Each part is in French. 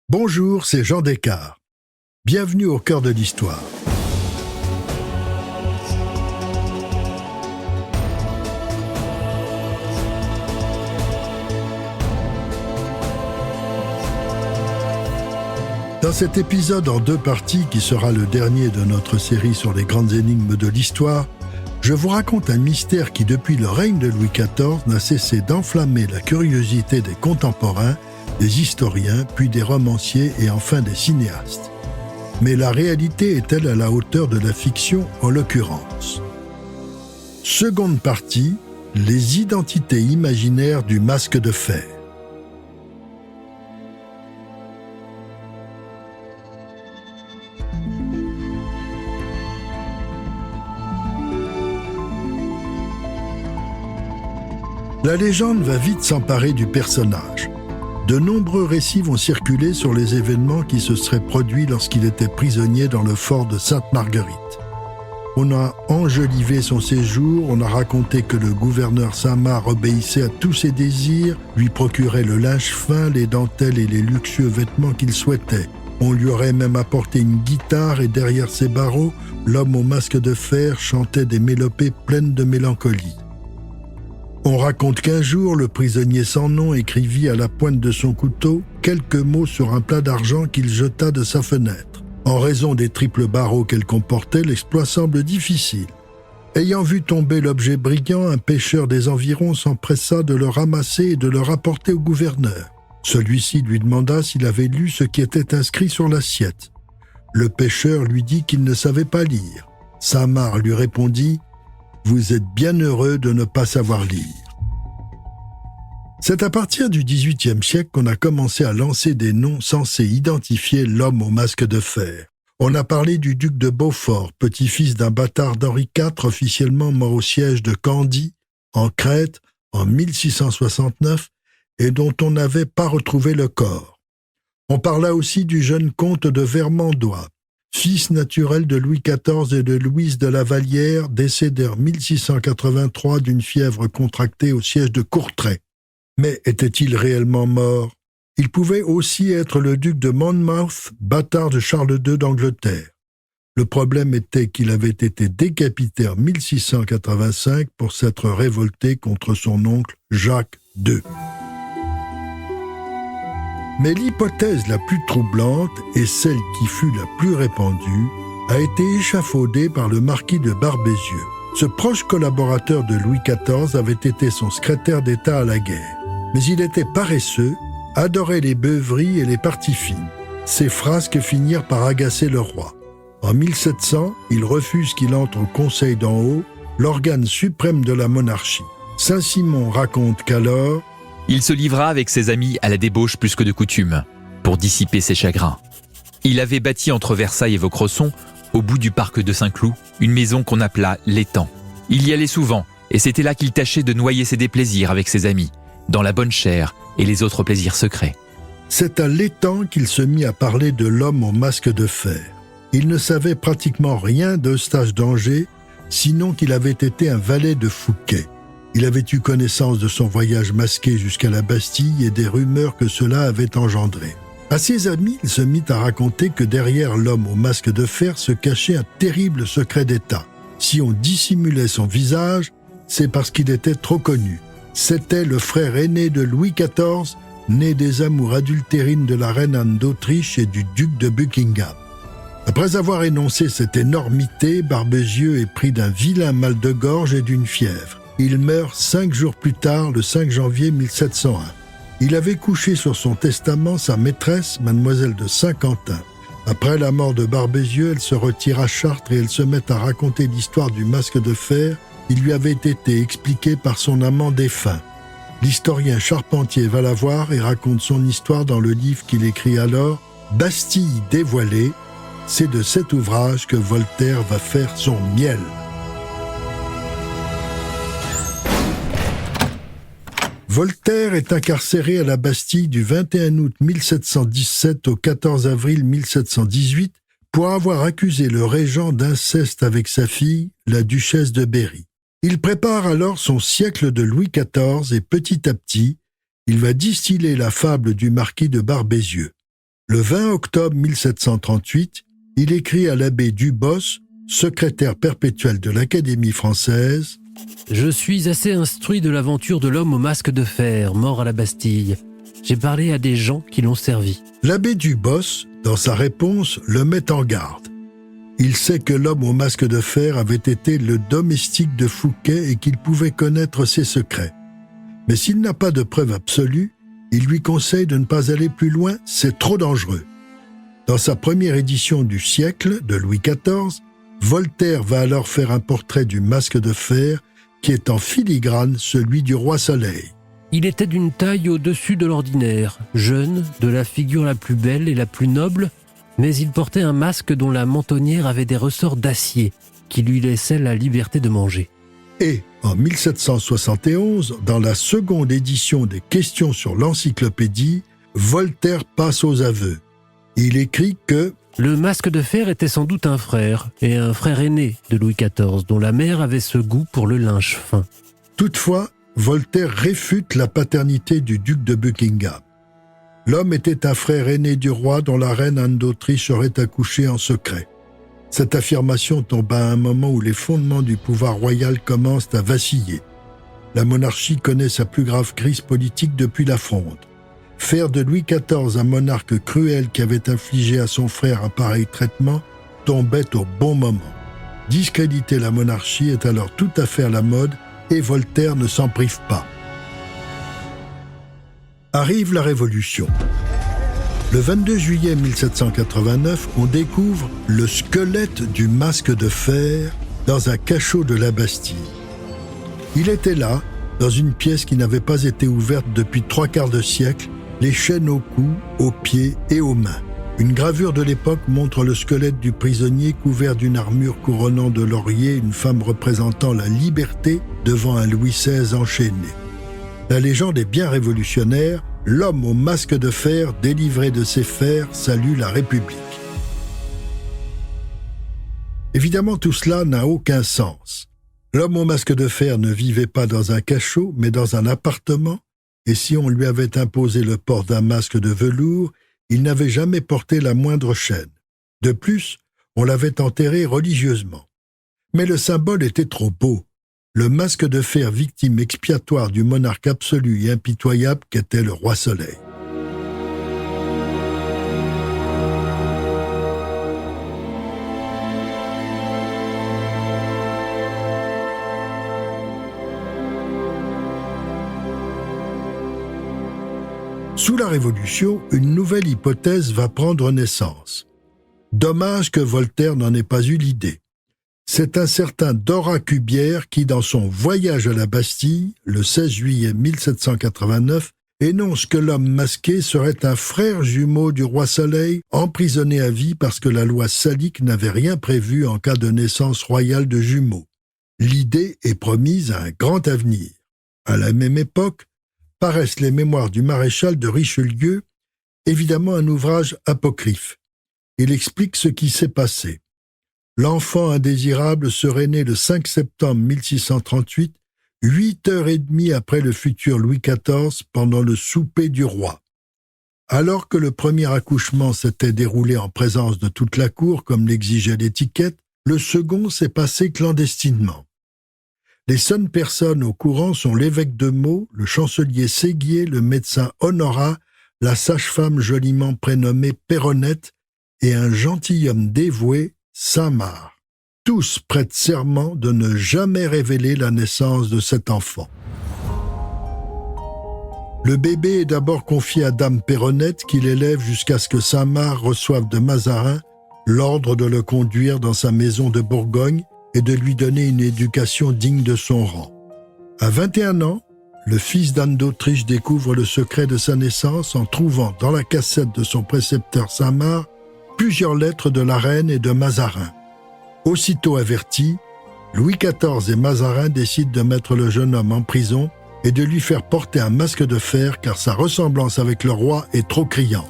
Bonjour, c'est Jean Descartes. Bienvenue au cœur de l'histoire. Dans cet épisode en 2 parties, qui sera le dernier de notre série sur les grandes énigmes de l'histoire, je vous raconte un mystère qui, depuis le règne de Louis XIV, n'a cessé d'enflammer la curiosité des contemporains, des historiens, puis des romanciers et enfin des cinéastes. Mais la réalité est-elle à la hauteur de la fiction en l'occurrence? Seconde partie, les identités imaginaires du masque de fer. La légende va vite s'emparer du personnage. De nombreux récits vont circuler sur les événements qui se seraient produits lorsqu'il était prisonnier dans le fort de Sainte-Marguerite. On a enjolivé son séjour, on a raconté que le gouverneur Saint-Marc obéissait à tous ses désirs, lui procurait le linge fin, les dentelles et les luxueux vêtements qu'il souhaitait. On lui aurait même apporté une guitare et derrière ses barreaux, l'homme au masque de fer chantait des mélopées pleines de mélancolie. On raconte qu'un jour, le prisonnier sans nom écrivit à la pointe de son couteau quelques mots sur un plat d'argent qu'il jeta de sa fenêtre. En raison des triples barreaux qu'elle comportait, l'exploit semble difficile. Ayant vu tomber l'objet brillant, un pêcheur des environs s'empressa de le ramasser et de le rapporter au gouverneur. Celui-ci lui demanda s'il avait lu ce qui était inscrit sur l'assiette. Le pêcheur lui dit qu'il ne savait pas lire. Saint-Marc lui répondit: « Vous êtes bien heureux de ne pas savoir lire. » C'est à partir du XVIIIe siècle qu'on a commencé à lancer des noms censés identifier l'homme au masque de fer. On a parlé du duc de Beaufort, petit-fils d'un bâtard d'Henri IV, officiellement mort au siège de Candie, en Crète, en 1669, et dont on n'avait pas retrouvé le corps. On parla aussi du jeune comte de Vermandois, fils naturel de Louis XIV et de Louise de la Vallière, décédé en 1683 d'une fièvre contractée au siège de Courtrai. Mais était-il réellement mort? Il pouvait aussi être le duc de Monmouth, bâtard de Charles II d'Angleterre. Le problème était qu'il avait été décapité en 1685 pour s'être révolté contre son oncle Jacques II. Mais l'hypothèse la plus troublante, et celle qui fut la plus répandue, a été échafaudée par le marquis de Barbezieux. Ce proche collaborateur de Louis XIV avait été son secrétaire d'État à la guerre. Mais il était paresseux, adorait les beuveries et les parties fines. Ses frasques finirent par agacer le roi. En 1700, il refuse qu'il entre au Conseil d'en haut, l'organe suprême de la monarchie. Saint-Simon raconte qu'alors, il se livra avec ses amis à la débauche plus que de coutume, pour dissiper ses chagrins. Il avait bâti entre Versailles et Vaucresson, au bout du parc de Saint-Cloud, une maison qu'on appela l'étang. Il y allait souvent, et c'était là qu'il tâchait de noyer ses déplaisirs avec ses amis, dans la bonne chère et les autres plaisirs secrets. C'est à l'étang qu'il se mit à parler de l'homme au masque de fer. Il ne savait pratiquement rien d'Eustache d'Angers, sinon qu'il avait été un valet de Fouquet. Il avait eu connaissance de son voyage masqué jusqu'à la Bastille et des rumeurs que cela avait engendré. À ses amis, il se mit à raconter que derrière l'homme au masque de fer se cachait un terrible secret d'État. Si on dissimulait son visage, c'est parce qu'il était trop connu. C'était le frère aîné de Louis XIV, né des amours adultérines de la reine Anne d'Autriche et du duc de Buckingham. Après avoir énoncé cette énormité, Barbezieux est pris d'un vilain mal de gorge et d'une fièvre. Il meurt 5 jours plus tard, le 5 janvier 1701. Il avait couché sur son testament sa maîtresse, mademoiselle de Saint-Quentin. Après la mort de Barbezieux, elle se retire à Chartres et elle se met à raconter l'histoire du masque de fer. Il lui avait été expliqué par son amant défunt. L'historien Charpentier va la voir et raconte son histoire dans le livre qu'il écrit alors « Bastille dévoilée ». C'est de cet ouvrage que Voltaire va faire son miel. Voltaire est incarcéré à la Bastille du 21 août 1717 au 14 avril 1718 pour avoir accusé le régent d'inceste avec sa fille, la duchesse de Berry. Il prépare alors son siècle de Louis XIV et petit à petit, il va distiller la fable du marquis de Barbezieux. Le 20 octobre 1738, il écrit à l'abbé Dubos, secrétaire perpétuel de l'Académie française: « Je suis assez instruit de l'aventure de l'homme au masque de fer, mort à la Bastille. J'ai parlé à des gens qui l'ont servi. » L'abbé Dubos, dans sa réponse, le met en garde. Il sait que l'homme au masque de fer avait été le domestique de Fouquet et qu'il pouvait connaître ses secrets. Mais s'il n'a pas de preuve absolue, il lui conseille de ne pas aller plus loin, c'est trop dangereux. Dans sa première édition du siècle de Louis XIV, Voltaire va alors faire un portrait du masque de fer qui est en filigrane celui du roi Soleil. Il était d'une taille au-dessus de l'ordinaire, jeune, de la figure la plus belle et la plus noble, mais il portait un masque dont la mentonnière avait des ressorts d'acier qui lui laissaient la liberté de manger. Et en 1771, dans la seconde édition des Questions sur l'encyclopédie, Voltaire passe aux aveux. Il écrit que le masque de fer était sans doute un frère, et un frère aîné de Louis XIV, dont la mère avait ce goût pour le linge fin. Toutefois, Voltaire réfute la paternité du duc de Buckingham. L'homme était un frère aîné du roi dont la reine Anne d'Autriche aurait accouché en secret. Cette affirmation tombe à un moment où les fondements du pouvoir royal commencent à vaciller. La monarchie connaît sa plus grave crise politique depuis la Fronde. Faire de Louis XIV un monarque cruel qui avait infligé à son frère un pareil traitement tombait au bon moment. Discréditer la monarchie est alors tout à fait à la mode et Voltaire ne s'en prive pas. Arrive la Révolution. Le 22 juillet 1789, on découvre le squelette du masque de fer dans un cachot de la Bastille. Il était là, dans une pièce qui n'avait pas été ouverte depuis 3/4 de siècle, les chaînes au cou, aux pieds et aux mains. Une gravure de l'époque montre le squelette du prisonnier couvert d'une armure couronnant de laurier une femme représentant la liberté devant un Louis XVI enchaîné. La légende est bien révolutionnaire, l'homme au masque de fer délivré de ses fers salue la République. Évidemment, tout cela n'a aucun sens. L'homme au masque de fer ne vivait pas dans un cachot, mais dans un appartement, et si on lui avait imposé le port d'un masque de velours, il n'avait jamais porté la moindre chaîne. De plus, on l'avait enterré religieusement. Mais le symbole était trop beau. Le masque de fer victime expiatoire du monarque absolu et impitoyable qu'était le roi Soleil. Sous la Révolution, une nouvelle hypothèse va prendre naissance. Dommage que Voltaire n'en ait pas eu l'idée. C'est un certain Dora Cubière qui, dans son Voyage à la Bastille, le 16 juillet 1789, énonce que l'homme masqué serait un frère jumeau du roi Soleil, emprisonné à vie parce que la loi salique n'avait rien prévu en cas de naissance royale de jumeaux. L'idée est promise à un grand avenir. À la même époque, paraissent les mémoires du maréchal de Richelieu, évidemment un ouvrage apocryphe. Il explique ce qui s'est passé. L'enfant indésirable serait né le 5 septembre 1638, 8h30 après le futur Louis XIV, pendant le souper du roi. Alors que le premier accouchement s'était déroulé en présence de toute la cour, comme l'exigeait l'étiquette, le second s'est passé clandestinement. Les seules personnes au courant sont l'évêque de Meaux, le chancelier Séguier, le médecin Honorat, la sage-femme joliment prénommée Péronnette et un gentilhomme dévoué, Saint-Marc. Tous prêtent serment de ne jamais révéler la naissance de cet enfant. Le bébé est d'abord confié à dame Péronnette qui l'élève jusqu'à ce que Saint-Marc reçoive de Mazarin l'ordre de le conduire dans sa maison de Bourgogne et de lui donner une éducation digne de son rang. À 21 ans, le fils d'Anne d'Autriche découvre le secret de sa naissance en trouvant dans la cassette de son précepteur Saint-Marc plusieurs lettres de la reine et de Mazarin. Aussitôt avertis, Louis XIV et Mazarin décident de mettre le jeune homme en prison et de lui faire porter un masque de fer car sa ressemblance avec le roi est trop criante.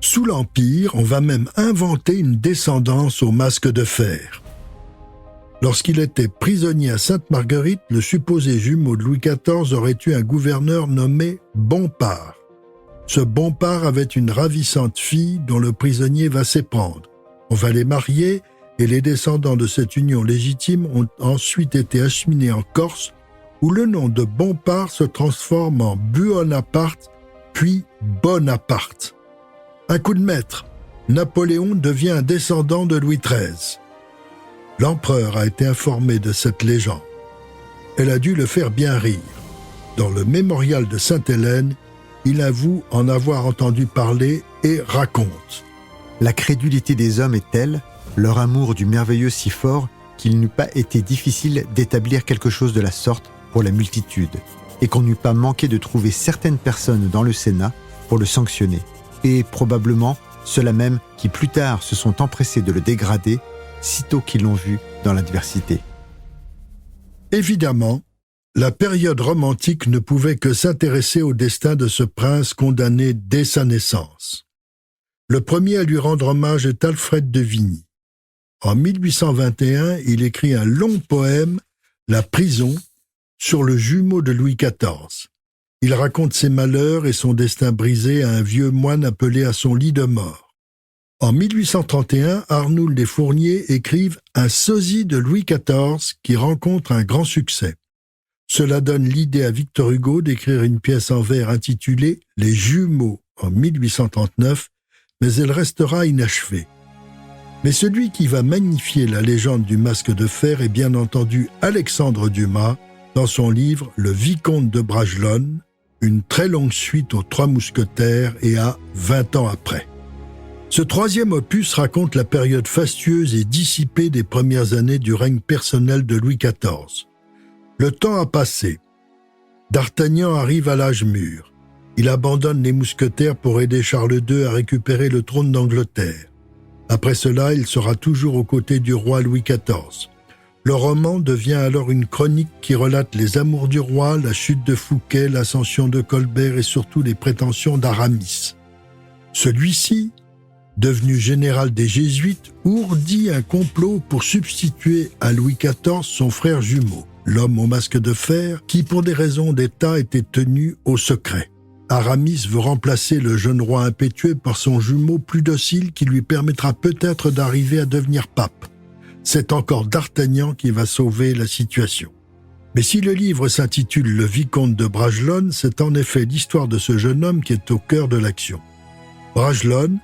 Sous l'Empire, on va même inventer une descendance au masque de fer. Lorsqu'il était prisonnier à Sainte-Marguerite, le supposé jumeau de Louis XIV aurait eu un gouverneur nommé Bompard. Ce Bompard avait une ravissante fille dont le prisonnier va s'éprendre. On va les marier et les descendants de cette union légitime ont ensuite été acheminés en Corse où le nom de Bompard se transforme en Buonaparte puis Bonaparte. Un coup de maître, Napoléon devient un descendant de Louis XIII. L'empereur a été informé de cette légende. Elle a dû le faire bien rire. Dans le mémorial de Sainte-Hélène, il avoue en avoir entendu parler et raconte. La crédulité des hommes est telle, leur amour du merveilleux si fort, qu'il n'eût pas été difficile d'établir quelque chose de la sorte pour la multitude, et qu'on n'eût pas manqué de trouver certaines personnes dans le Sénat pour le sanctionner, et probablement ceux-là même qui plus tard se sont empressés de le dégrader, sitôt qu'ils l'ont vu dans l'adversité. Évidemment, la période romantique ne pouvait que s'intéresser au destin de ce prince condamné dès sa naissance. Le premier à lui rendre hommage est Alfred de Vigny. En 1821, il écrit un long poème, La prison, sur le jumeau de Louis XIV. Il raconte ses malheurs et son destin brisé à un vieux moine appelé à son lit de mort. En 1831, Arnould et Fournier écrivent un sosie de Louis XIV qui rencontre un grand succès. Cela donne l'idée à Victor Hugo d'écrire une pièce en vers intitulée « Les jumeaux » en 1839, mais elle restera inachevée. Mais celui qui va magnifier la légende du masque de fer est bien entendu Alexandre Dumas dans son livre « Le Vicomte de Bragelonne », une très longue suite aux Trois Mousquetaires et à 20 ans après. Ce troisième opus raconte la période fastueuse et dissipée des premières années du règne personnel de Louis XIV. Le temps a passé. D'Artagnan arrive à l'âge mûr. Il abandonne les mousquetaires pour aider Charles II à récupérer le trône d'Angleterre. Après cela, il sera toujours aux côtés du roi Louis XIV. Le roman devient alors une chronique qui relate les amours du roi, la chute de Fouquet, l'ascension de Colbert et surtout les prétentions d'Aramis. Celui-ci, devenu général des Jésuites, ourdit un complot pour substituer à Louis XIV son frère jumeau, l'homme au masque de fer, qui pour des raisons d'État était tenu au secret. Aramis veut remplacer le jeune roi impétueux par son jumeau plus docile qui lui permettra peut-être d'arriver à devenir pape. C'est encore D'Artagnan qui va sauver la situation. Mais si le livre s'intitule « Le Vicomte de Bragelonne », c'est en effet l'histoire de ce jeune homme qui est au cœur de l'action. Bragelonne,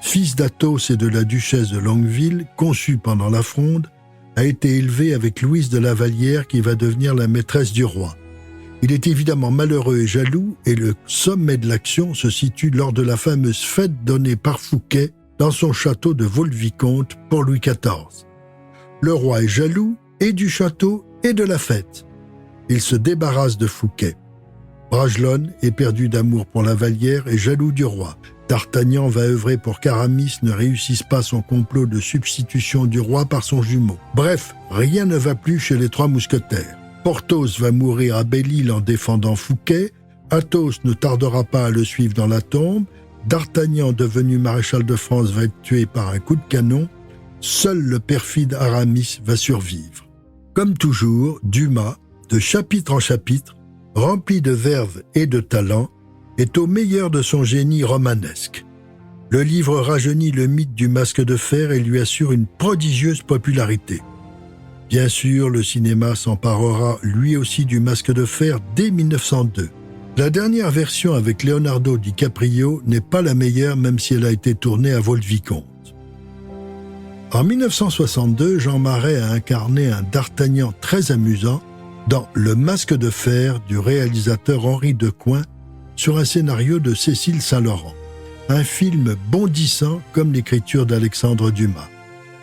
fils d'Athos et de la duchesse de Longueville, conçu pendant la Fronde, a été élevé avec Louise de la Vallière qui va devenir la maîtresse du roi. Il est évidemment malheureux et jaloux et le sommet de l'action se situe lors de la fameuse fête donnée par Fouquet dans son château de Vaux-le-Vicomte pour Louis XIV. Le roi est jaloux et du château et de la fête. Il se débarrasse de Fouquet. Bragelonne, éperdu d'amour pour la Vallière, est jaloux du roi. D'Artagnan va œuvrer pour qu'Aramis ne réussisse pas son complot de substitution du roi par son jumeau. Bref, rien ne va plus chez les Trois Mousquetaires. Porthos va mourir à Belle-Île en défendant Fouquet, Athos ne tardera pas à le suivre dans la tombe, D'Artagnan, devenu maréchal de France, va être tué par un coup de canon, seul le perfide Aramis va survivre. Comme toujours, Dumas, de chapitre en chapitre, rempli de verve et de talent, est au meilleur de son génie romanesque. Le livre rajeunit le mythe du masque de fer et lui assure une prodigieuse popularité. Bien sûr, le cinéma s'emparera lui aussi du masque de fer dès 1902. La dernière version avec Leonardo DiCaprio n'est pas la meilleure même si elle a été tournée à Vaux-le-Vicomte. En 1962, Jean Marais a incarné un D'Artagnan très amusant dans Le Masque de fer du réalisateur Henri Decoing sur un scénario de Cécile Saint-Laurent. Un film bondissant comme l'écriture d'Alexandre Dumas.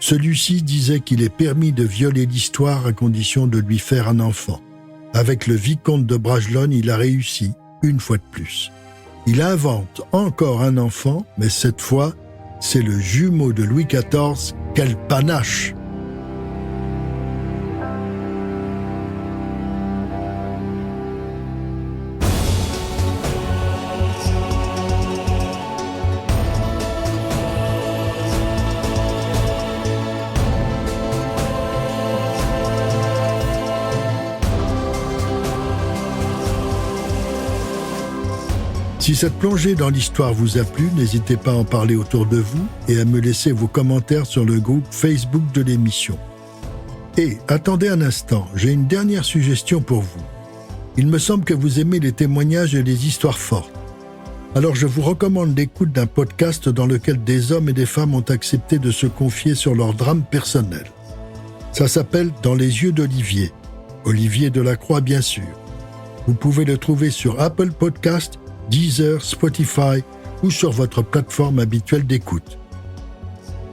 Celui-ci disait qu'il est permis de violer l'histoire à condition de lui faire un enfant. Avec le vicomte de Bragelonne, il a réussi, une fois de plus. Il invente encore un enfant, mais cette fois, c'est le jumeau de Louis XIV. Quel panache! Si cette plongée dans l'histoire vous a plu, n'hésitez pas à en parler autour de vous et à me laisser vos commentaires sur le groupe Facebook de l'émission. Et attendez un instant, j'ai une dernière suggestion pour vous. Il me semble que vous aimez les témoignages et les histoires fortes. Alors je vous recommande l'écoute d'un podcast dans lequel des hommes et des femmes ont accepté de se confier sur leur drame personnel. Ça s'appelle « Dans les yeux d'Olivier ». Olivier Delacroix, bien sûr. Vous pouvez le trouver sur Apple Podcast, Deezer, Spotify ou sur votre plateforme habituelle d'écoute.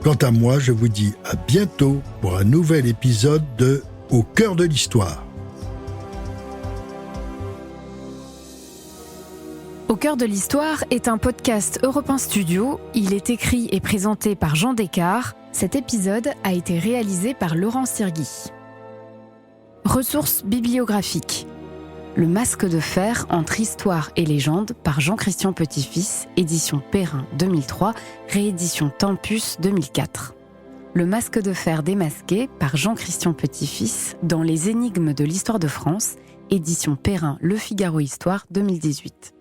Quant à moi, je vous dis à bientôt pour un nouvel épisode de Au cœur de l'histoire. Au cœur de l'histoire est un podcast Europe 1 Studio. Il est écrit et présenté par Jean Descartes. Cet épisode a été réalisé par Laurent Sirgui. Ressources bibliographiques. Le masque de fer entre histoire et légende par Jean-Christian Petit-Fils, édition Perrin 2003, réédition Tempus 2004. Le masque de fer démasqué par Jean-Christian Petit-Fils dans Les énigmes de l'histoire de France, édition Perrin Le Figaro Histoire 2018.